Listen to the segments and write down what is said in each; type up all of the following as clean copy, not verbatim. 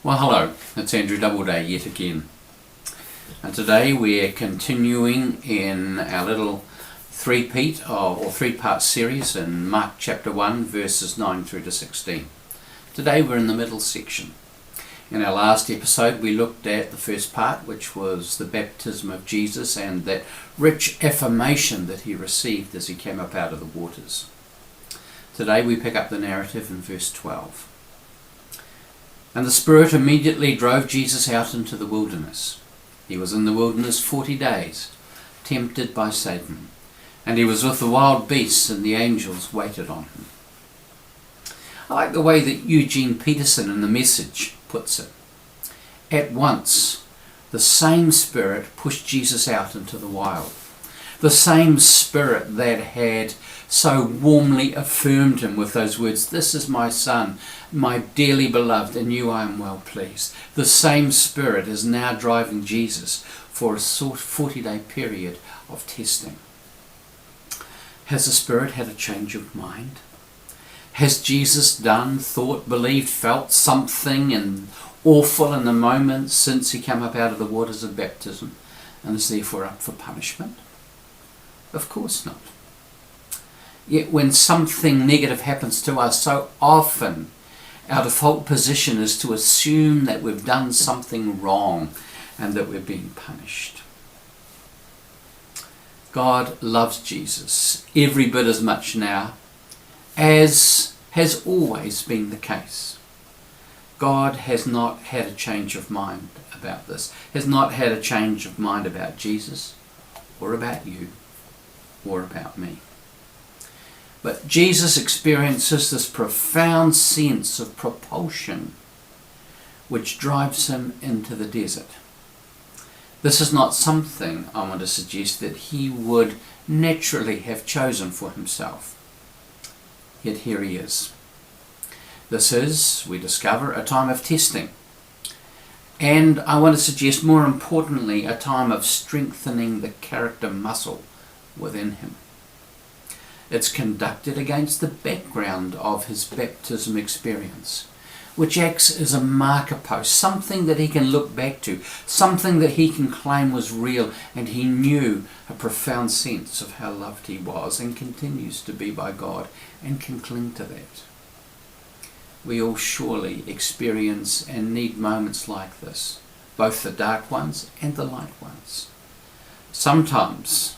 Well, hello, it's Andrew Doubleday yet again. And today we're continuing in our little three-part series in Mark chapter 1, verses 9 through to 16. Today we're in the middle section. In our last episode we looked at the first part, which was the baptism of Jesus and that rich affirmation that he received as he came up out of the waters. Today we pick up the narrative in verse 12. And the Spirit immediately drove Jesus out into the wilderness. He was in the wilderness 40 days, tempted by Satan, and he was with the wild beasts, and the angels waited on him. I like the way that Eugene Peterson in The Message puts it. At once, the same Spirit pushed Jesus out into the wild. The same Spirit that had so warmly affirmed him with those words, "This is my Son, my dearly beloved, in you I am well pleased." The same Spirit is now driving Jesus for a 40-day period of testing. Has the Spirit had a change of mind? Has Jesus done, thought, believed, felt something awful in the moment since he came up out of the waters of baptism and is therefore up for punishment? Of course not. Yet when something negative happens to us, so often our default position is to assume that we've done something wrong and that we're being punished. God loves Jesus every bit as much now as has always been the case. God has not had a change of mind about this, has not had a change of mind about Jesus or about you or about me. But Jesus experiences this profound sense of propulsion which drives him into the desert. This is not something, I want to suggest, that he would naturally have chosen for himself. Yet here he is. This is, we discover, a time of testing. And I want to suggest, more importantly, a time of strengthening the character muscle within him. It's conducted against the background of his baptism experience, which acts as a marker post, something that he can look back to, something that he can claim was real, and he knew a profound sense of how loved he was and continues to be by God and can cling to that. We all surely experience and need moments like this, both the dark ones and the light ones. Sometimes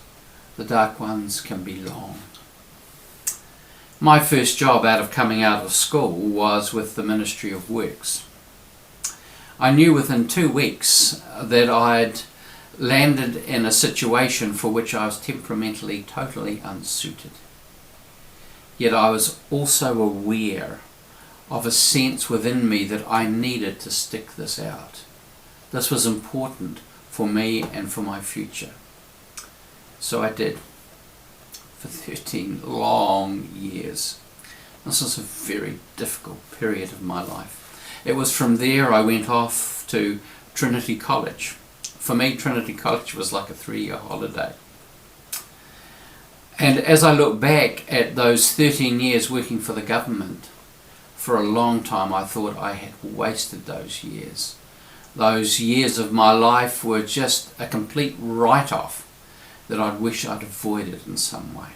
the dark ones can be long. My first job coming out of school was with the Ministry of Works. I knew within 2 weeks that I'd landed in a situation for which I was temperamentally totally unsuited. Yet I was also aware of a sense within me that I needed to stick this out. This was important for me and for my future. So I did. For 13 long years. This was a very difficult period of my life. It was from there I went off to Trinity College. For me, Trinity College was like a 3-year holiday. And as I look back at those 13 years working for the government, for a long time I thought I had wasted those years. Those years of my life were just a complete write-off that I'd wish I'd avoided in some way.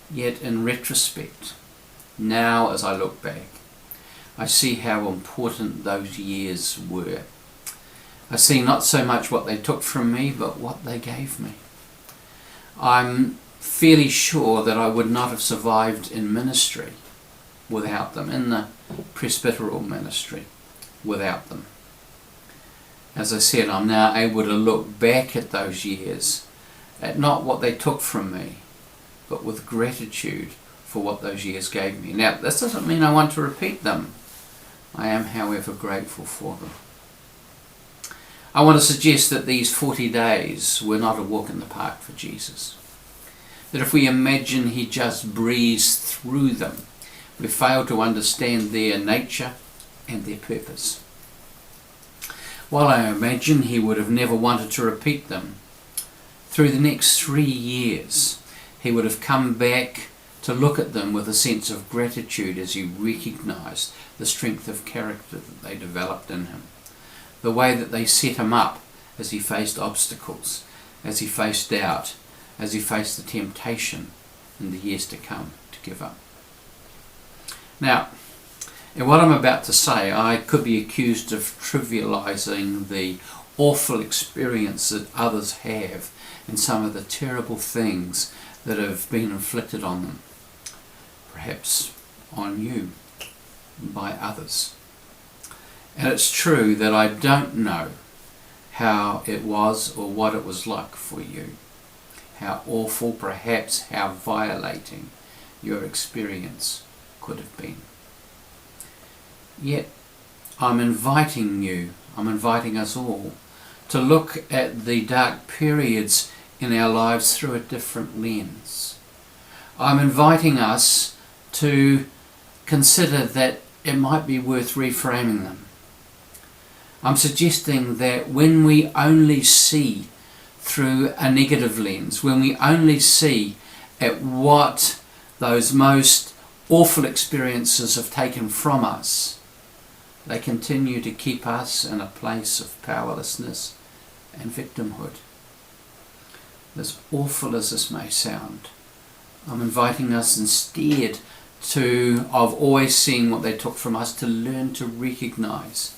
Yet in retrospect, now as I look back, I see how important those years were. I see not so much what they took from me, but what they gave me. I'm fairly sure that I would not have survived in ministry without them, in the presbyteral ministry without them. As I said, I'm now able to look back at those years, at not what they took from me, but with gratitude for what those years gave me. Now, this doesn't mean I want to repeat them. I am, however, grateful for them. I want to suggest that these 40 days were not a walk in the park for Jesus. That if we imagine he just breezed through them, we fail to understand their nature and their purpose. While I imagine he would have never wanted to repeat them, through the next 3 years he would have come back to look at them with a sense of gratitude as he recognised the strength of character that they developed in him, the way that they set him up as he faced obstacles, as he faced doubt, as he faced the temptation in the years to come to give up. Now, in what I'm about to say, I could be accused of trivialising the awful experience that others have and some of the terrible things that have been inflicted on them, perhaps on you, by others. And it's true that I don't know how it was or what it was like for you, how awful, perhaps how violating your experience could have been. Yet I'm inviting us all to look at the dark periods in our lives through a different lens. I'm inviting us to consider that it might be worth reframing them. I'm suggesting that when we only see through a negative lens, when we only see at what those most awful experiences have taken from us, they continue to keep us in a place of powerlessness and victimhood. As awful as this may sound, I'm inviting us instead of always seeing what they took from us, to learn to recognise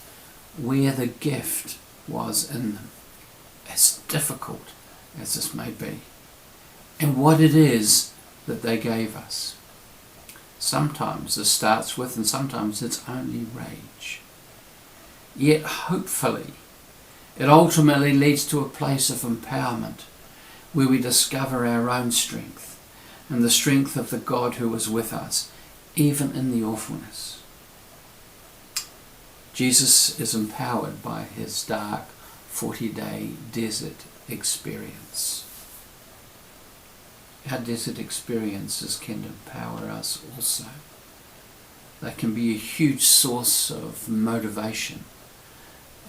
where the gift was in them, as difficult as this may be, and what it is that they gave us. Sometimes this starts with, and sometimes it's only rage. Yet hopefully it ultimately leads to a place of empowerment where we discover our own strength and the strength of the God who was with us, even in the awfulness. Jesus is empowered by his dark 40-day desert experience. Our desert experiences can empower us also. They can be a huge source of motivation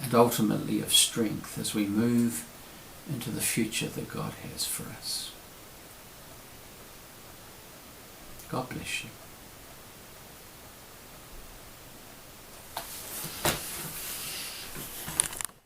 and ultimately of strength as we move into the future that God has for us. God bless you.